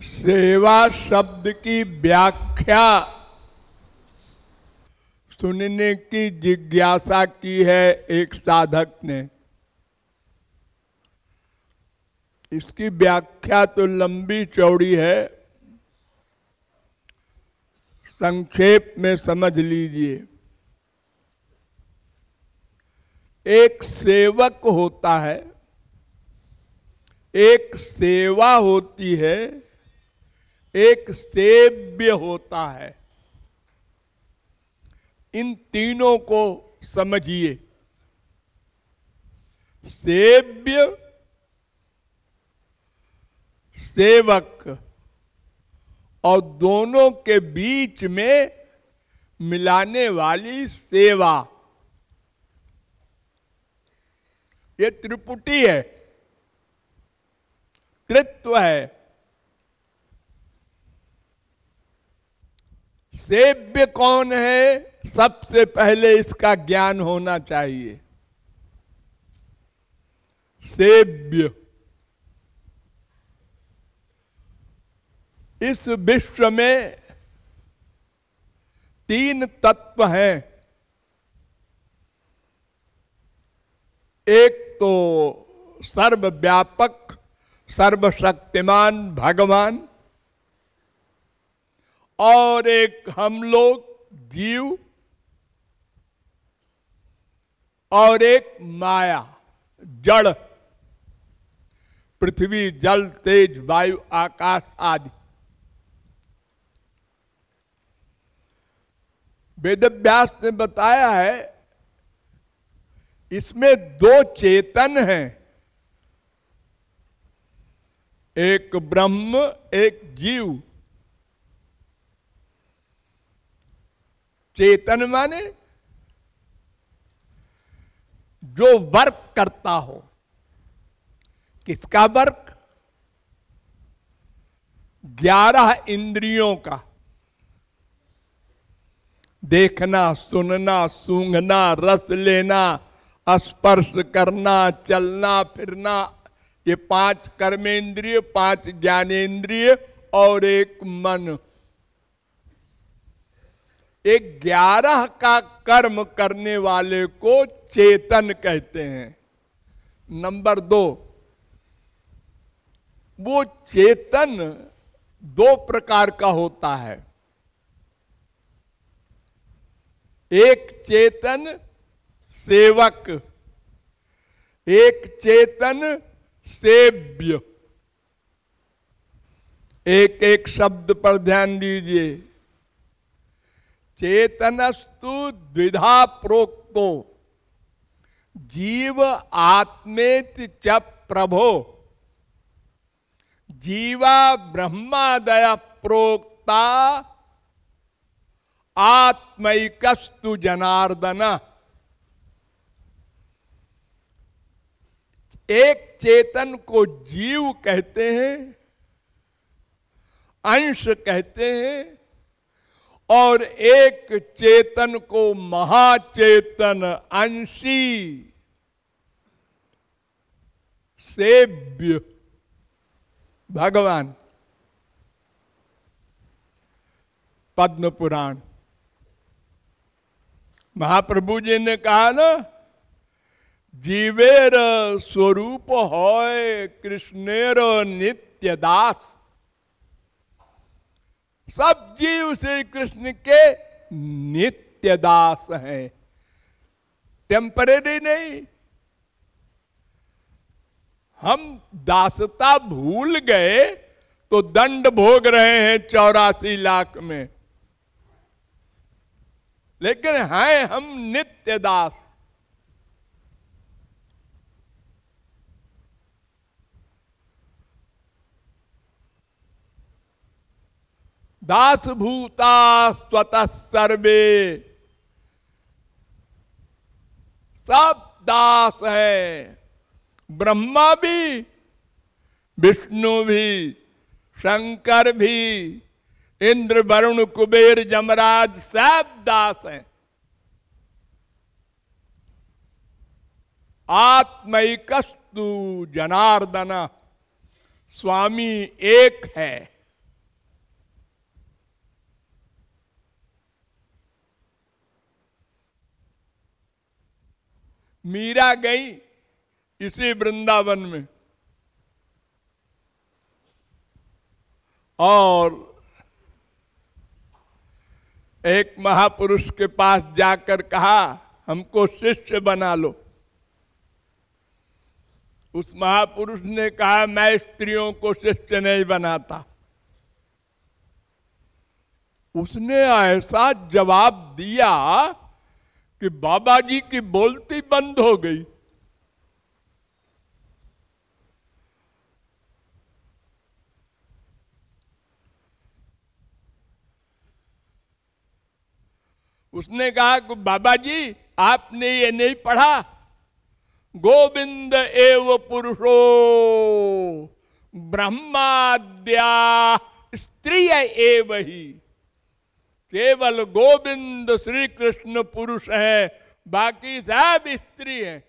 सेवा शब्द की व्याख्या सुनने की जिज्ञासा की है एक साधक ने। इसकी व्याख्या तो लंबी चौड़ी है, संक्षेप में समझ लीजिए। एक सेवक होता है, एक सेवा होती है, एक सेव्य होता है। इन तीनों को समझिए। सेव्य, सेवक और दोनों के बीच में मिलाने वाली सेवा, ये त्रिपुटी है, त्रित्व है। सेव्य कौन है? सबसे पहले इसका ज्ञान होना चाहिए। सेव्य, इस विश्व में तीन तत्व हैं। एक तो सर्वव्यापक सर्वशक्तिमान भगवान, और एक हम लोग जीव, और एक माया जड़, पृथ्वी जल तेज वायु आकाश आदि। वेदव्यास ने बताया है इसमें दो चेतन हैं, एक ब्रह्म एक जीव। चेतन माने जो वर्क करता हो। किसका वर्क? 11 इंद्रियों का। देखना, सुनना, सूंघना, रस लेना, स्पर्श करना, चलना फिरना, ये 5 कर्मेंद्रिय, 5 ज्ञानेंद्रिय और एक मन। एक 11 का कर्म करने वाले को चेतन कहते हैं। नंबर 2, वो चेतन 2 प्रकार का होता है। एक चेतन सेवक, एक चेतन सेव्य। एक एक शब्द पर ध्यान दीजिए। चेतनस्तु द्विधा प्रोक्तो जीव आत्मेति च प्रभो जीवा ब्रह्मादय प्रोक्ता आत्मैकस्तु जनार्दन। एक चेतन को जीव कहते हैं, अंश कहते हैं, और एक चेतन को महाचेतन अंशी सेव्य भगवान। पद्म पुराण महाप्रभु जी ने कहा ना, जीवेर स्वरूप होय कृष्णेर नित्य दास। सब जीव श्री कृष्ण के नित्य दास हैं, टेम्परेरी नहीं। हम दासता भूल गए तो दंड भोग रहे हैं 84 लाख में, लेकिन हैं हम नित्य दास। दास भूता स्वतः सर्वे, सब दास है। ब्रह्मा भी, विष्णु भी, शंकर भी, इंद्र वरुण कुबेर जमराज सब दास हैं। आत्मैकस्तु जनार्दन, स्वामी एक है। मीरा गई इसी वृंदावन में और एक महापुरुष के पास जाकर कहा हमको शिष्य बना लो। उस महापुरुष ने कहा मैं स्त्रियों को शिष्य नहीं बनाता। उसने ऐसा जवाब दिया कि बाबा जी की बोलती बंद हो गई। उसने कहा कि बाबा जी आपने ये नहीं पढ़ा, गोविंद एव पुरुषो ब्रह्माद्या स्त्रिय एव ही। केवल गोविंद श्री कृष्ण पुरुष है, बाकी सब स्त्री हैं।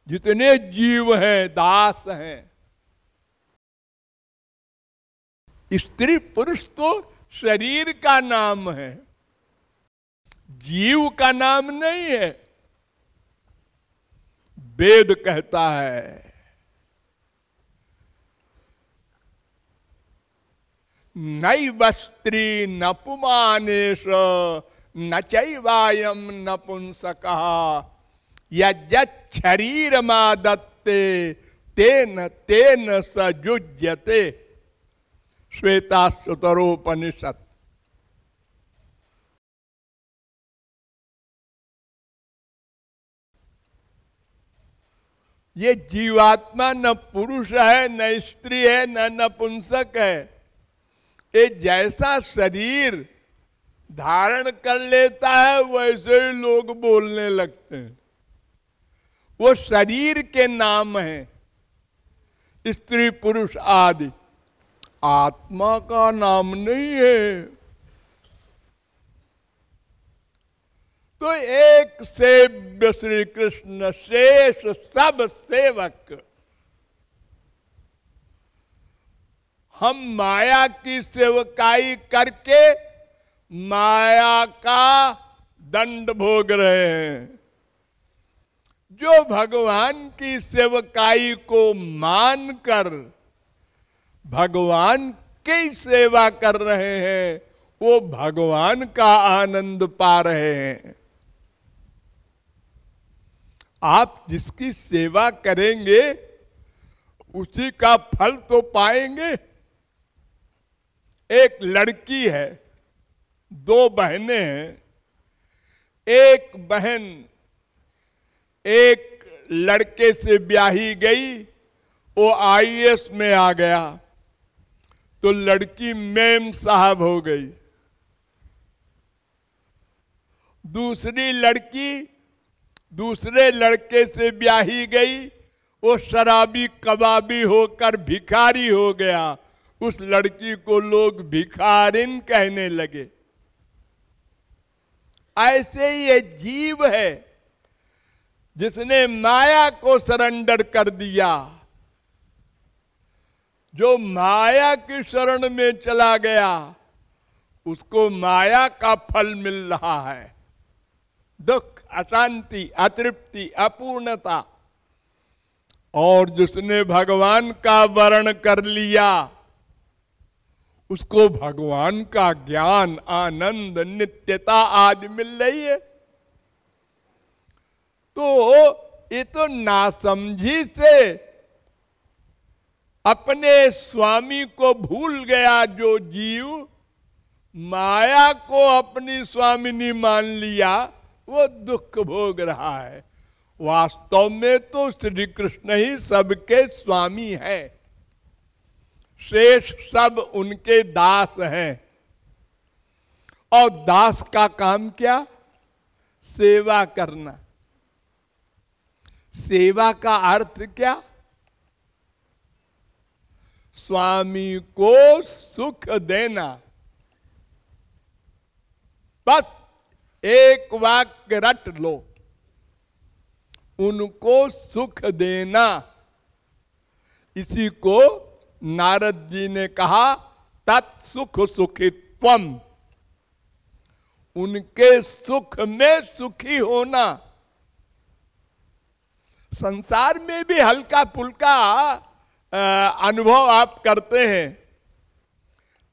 जितने जीव हैं दास हैं। स्त्री पुरुष तो शरीर का नाम है, जीव का नाम नहीं है। वेद कहता है नैव स्त्री न पुमानेश न चैवायम नपुंसकः यज्जच्छरीरमादत्ते तेन तेन स युज्यते। श्वेताश्वतरोपनिषद। ये जीवात्मा न पुरुष है, न स्त्री है, न नपुंसक है। ये जैसा शरीर धारण कर लेता है वैसे ही लोग बोलने लगते हैं। वो शरीर के नाम है, स्त्री पुरुष आदि। आत्मा का नाम नहीं है। तो एक सेव्य श्री कृष्ण, शेष सब सेवक। हम माया की सेवकाई करके माया का दंड भोग रहे हैं। जो भगवान की सेवकाई को मानकर भगवान की सेवा कर रहे हैं, वो भगवान का आनंद पा रहे हैं। आप जिसकी सेवा करेंगे उसी का फल तो पाएंगे। एक लड़की है, दो बहनें हैं। एक बहन एक लड़के से ब्याही गई, वो आईएएस में आ गया, तो लड़की मेम साहब हो गई। दूसरी लड़की दूसरे लड़के से ब्याही गई, वो शराबी कबाबी होकर भिखारी हो गया। उस लड़की को लोग भिखारिन कहने लगे। ऐसे ही ये जीव है जिसने माया को सरेंडर कर दिया। जो माया की शरण में चला गया उसको माया का फल मिल रहा है। दुख, अशांति, अतृप्ति, अपूर्णता। और जिसने भगवान का वर्ण कर लिया उसको भगवान का ज्ञान, आनंद, नित्यता आदि मिल रही है। तो ये तो नासमझी से अपने स्वामी को भूल गया। जो जीव माया को अपनी स्वामिनी मान लिया वो दुख भोग रहा है। वास्तव में तो श्री कृष्ण ही सबके स्वामी हैं। शेष सब उनके दास हैं। और दास का काम क्या? सेवा करना। सेवा का अर्थ क्या? स्वामी को सुख देना। बस एक वाक्य रट लो, उनको सुख देना। इसी को नारद जी ने कहा तत्सुख सुखित्वम। उनके सुख में सुखी होना संसार में भी हल्का फुल्का अनुभव आप करते हैं।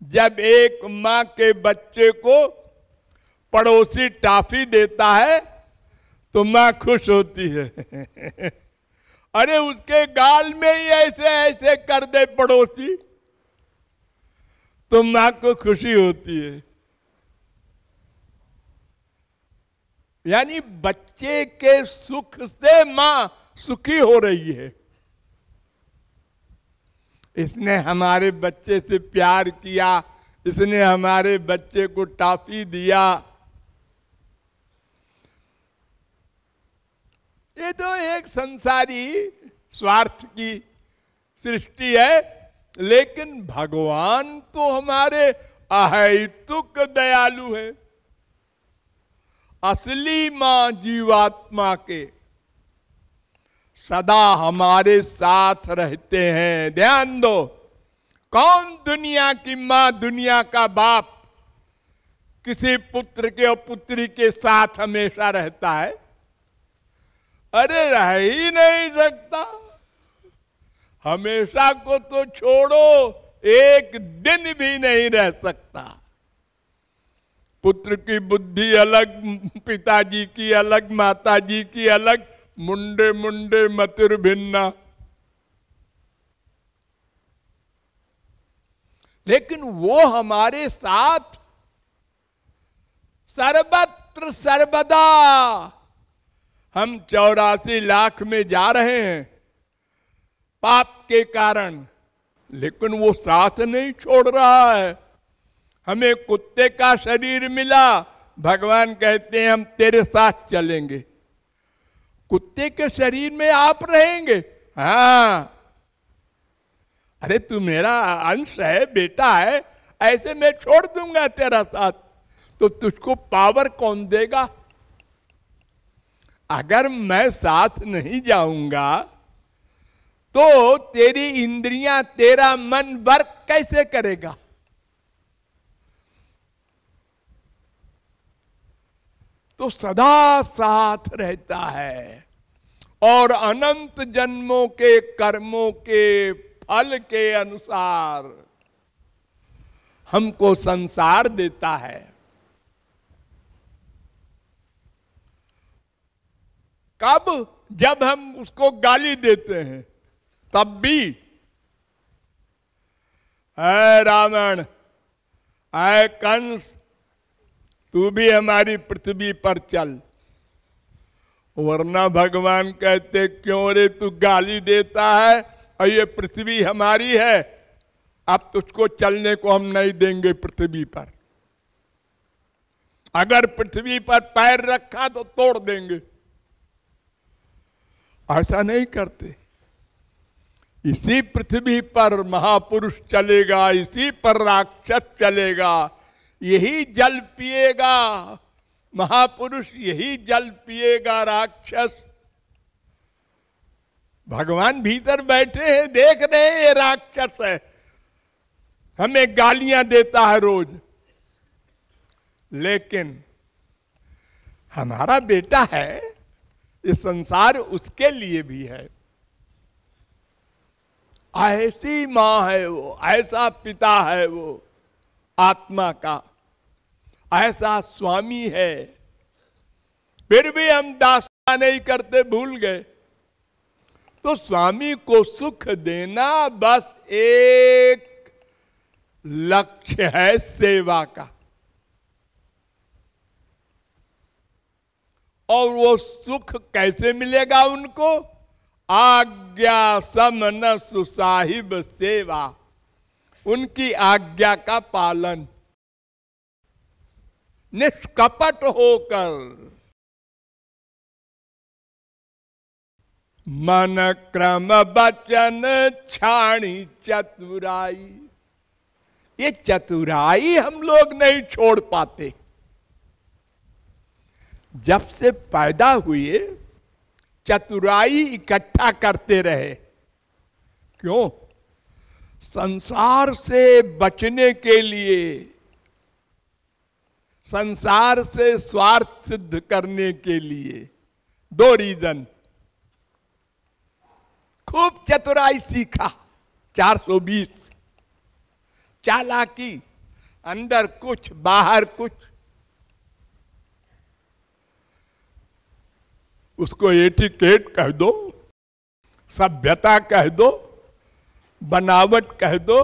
जब एक माँ के बच्चे को पड़ोसी टॉफी देता है तो माँ खुश होती है। अरे उसके गाल में ही ऐसे ऐसे कर दे पड़ोसी तो माँ को खुशी होती है। यानी बच्चे के सुख से माँ सुखी हो रही है। इसने हमारे बच्चे से प्यार किया, इसने हमारे बच्चे को टॉफी दिया। ये तो एक संसारी स्वार्थ की सृष्टि है, लेकिन भगवान तो हमारे अहेतुक दयालु है। असली मां जीवात्मा के सदा हमारे साथ रहते हैं। ध्यान दो, कौन दुनिया की मां, दुनिया का बाप किसी पुत्र के और पुत्री के साथ हमेशा रहता है? अरे रह ही नहीं सकता। हमेशा को तो छोड़ो, एक दिन भी नहीं रह सकता। पुत्र की बुद्धि अलग, पिताजी की अलग, माताजी की अलग, मुंडे मुंडे मतिर भिन्ना। लेकिन वो हमारे साथ सर्वत्र सर्वदा। हम 84 लाख में जा रहे हैं पाप के कारण, लेकिन वो साथ नहीं छोड़ रहा है। हमें कुत्ते का शरीर मिला, भगवान कहते हैं हम तेरे साथ चलेंगे। कुत्ते के शरीर में आप रहेंगे? हाँ। अरे तू मेरा अंश है, बेटा है, ऐसे मैं छोड़ दूंगा तेरा साथ? तो तुझको पावर कौन देगा? अगर मैं साथ नहीं जाऊंगा तो तेरी इंद्रियां, तेरा मन वर्क कैसे करेगा? तो सदा साथ रहता है और अनंत जन्मों के कर्मों के फल के अनुसार हमको संसार देता है। कब? जब हम उसको गाली देते हैं तब भी। ऐ रावण, ऐ कंस, तू भी हमारी पृथ्वी पर चल। वरना भगवान कहते क्यों रे तू गाली देता है, और ये पृथ्वी हमारी है, अब तुझको चलने को हम नहीं देंगे पृथ्वी पर। अगर पृथ्वी पर पैर रखा तो तोड़ देंगे। ऐसा नहीं करते। इसी पृथ्वी पर महापुरुष चलेगा, इसी पर राक्षस चलेगा, यही जल पिएगा महापुरुष, यही जल पिएगा राक्षस। भगवान भीतर बैठे हैं, देख रहे हैं ये राक्षस है, हमें गालियां देता है रोज, लेकिन हमारा बेटा है, ये संसार उसके लिए भी है। ऐसी मां है वो, ऐसा पिता है वो आत्मा का, ऐसा स्वामी है। फिर भी हम दासता नहीं करते, भूल गए। तो स्वामी को सुख देना बस एक लक्ष्य है सेवा का। और वो सुख कैसे मिलेगा उनको? आज्ञा समन सुसाहिब सेवा, उनकी आज्ञा का पालन, निष्कपट होकर, मन क्रम वचन छाणी चतुराई। ये चतुराई हम लोग नहीं छोड़ पाते। जब से पैदा हुए चतुराई इकट्ठा करते रहे। क्यों? संसार से बचने के लिए, संसार से स्वार्थ सिद्ध करने के लिए। दो रीजन। खूब चतुराई सीखा, 420, चालाकी, अंदर कुछ बाहर कुछ। उसको एटिकेट कह दो, सभ्यता कह दो, बनावट कह दो,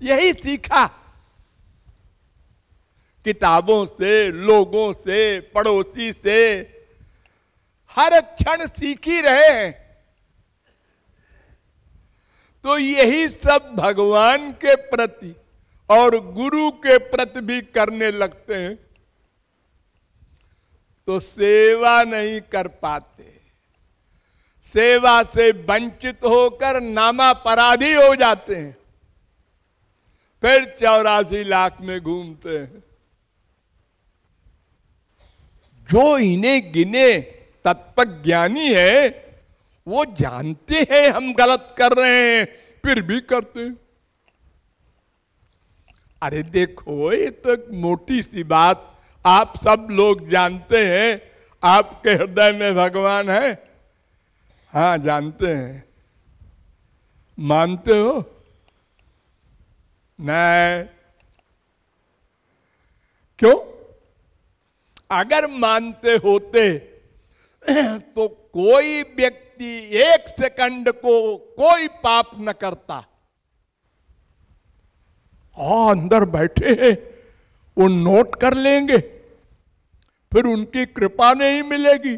यही सीखा किताबों से, लोगों से, पड़ोसी से, हर क्षण सीख ही रहे हैं। तो यही सब भगवान के प्रति और गुरु के प्रति भी करने लगते हैं तो सेवा नहीं कर पाते, सेवा से वंचित होकर नामापराधी हो जाते हैं, फिर 84 लाख में घूमते हैं। जो इन्हें गिने तत्वज्ञानी है वो जानते हैं हम गलत कर रहे हैं, फिर भी करते हैं। अरे देखो, ये तो एक मोटी सी बात आप सब लोग जानते हैं, आपके हृदय में भगवान है। हाँ जानते हैं, मानते हो? नहीं। क्यों? अगर मानते होते तो कोई व्यक्ति एक सेकंड को कोई पाप न करता। अंदर बैठे हैं, वो नोट कर लेंगे, फिर उनकी कृपा नहीं मिलेगी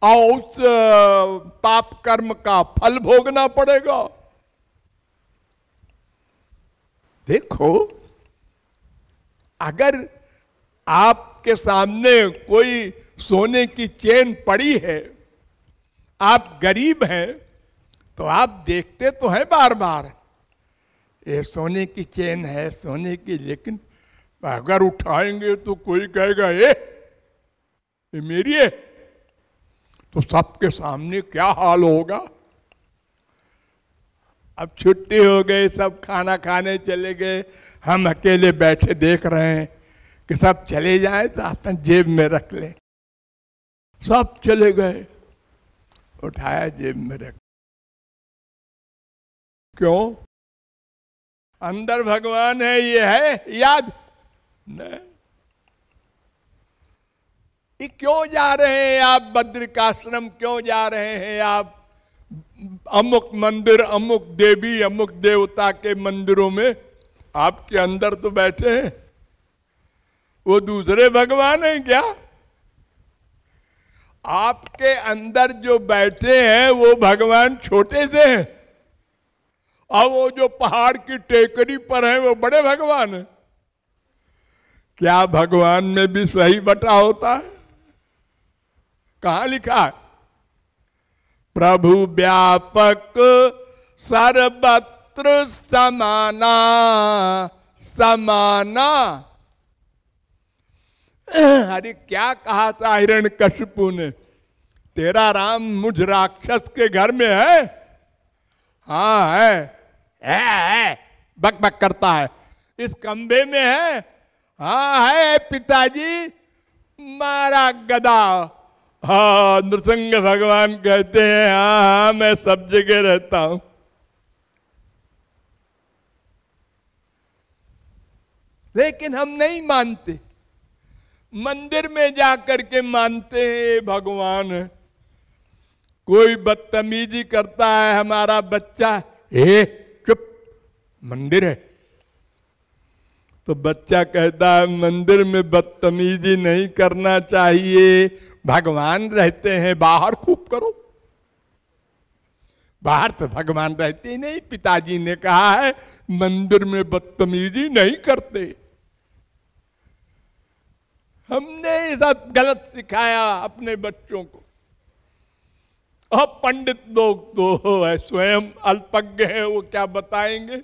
और उस पाप कर्म का फल भोगना पड़ेगा। देखो, अगर आपके सामने कोई सोने की चेन पड़ी है, आप गरीब हैं, तो आप देखते तो हैं बार बार, ये सोने की चेन है, सोने की, लेकिन अगर उठाएंगे तो कोई कहेगा ये मेरी है, तो सबके सामने क्या हाल होगा। अब छुट्टी हो गई, सब खाना खाने चले गए, हम अकेले बैठे देख रहे हैं कि सब चले जाए तो अपने जेब में रख ले। सब चले गए, उठाया जेब में रख। क्यों? अंदर भगवान है, ये है याद नहीं। ये क्यों जा रहे हैं आप बद्रिकाश्रम, क्यों जा रहे हैं आप अमुक मंदिर, अमुक देवी, अमुक देवता के मंदिरों में? आपके अंदर तो बैठे हैं, वो दूसरे भगवान हैं क्या? आपके अंदर जो बैठे हैं वो भगवान छोटे से हैं, और वो जो पहाड़ की टेकरी पर हैं वो बड़े भगवान हैं। क्या भगवान में भी सही बटा होता है? कहां लिखा है? प्रभु व्यापक सर्वत्र समाना समाना। अरे क्या कहा था हिरण्यकशिपु ने? तेरा राम मुझ राक्षस के घर में है? हाँ है, बक बक करता है। इस कमरे में है? हाँ है पिताजी, मारा गदा। हाँ, नृसिंह भगवान कहते हैं हाँ हाँ मैं सब जगह रहता हूं। लेकिन हम नहीं मानते, मंदिर में जाकर के मानते हैं भगवान है। कोई बदतमीजी करता है हमारा बच्चा, चुप, मंदिर है। तो बच्चा कहता है मंदिर में बदतमीजी नहीं करना चाहिए, भगवान रहते हैं, बाहर खूब करो। बाहर तो भगवान रहते ही नहीं। पिताजी ने कहा है मंदिर में बदतमीजी नहीं करते। हमने सब गलत सिखाया अपने बच्चों को। अब पंडित लोग तो है स्वयं अल्पज्ञ हैं, वो क्या बताएंगे,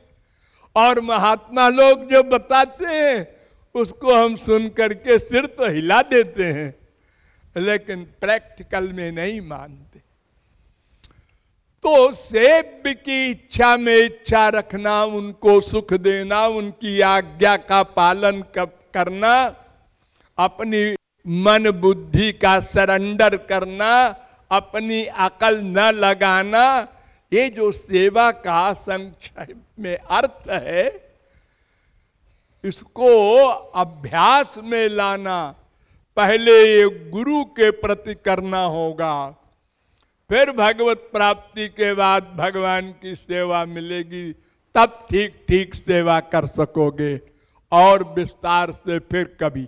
और महात्मा लोग जो बताते हैं उसको हम सुन करके सिर तो हिला देते हैं, लेकिन प्रैक्टिकल में नहीं मानते। तो सेव्य की इच्छा में इच्छा रखना, उनको सुख देना, उनकी आज्ञा का पालन करना, अपनी मन बुद्धि का सरेंडर करना, अपनी अकल न लगाना, ये जो सेवा का संक्षेप में अर्थ है, इसको अभ्यास में लाना, पहले ये गुरु के प्रति करना होगा, फिर भगवत प्राप्ति के बाद भगवान की सेवा मिलेगी, तब ठीक ठीक सेवा कर सकोगे, और विस्तार से फिर कभी।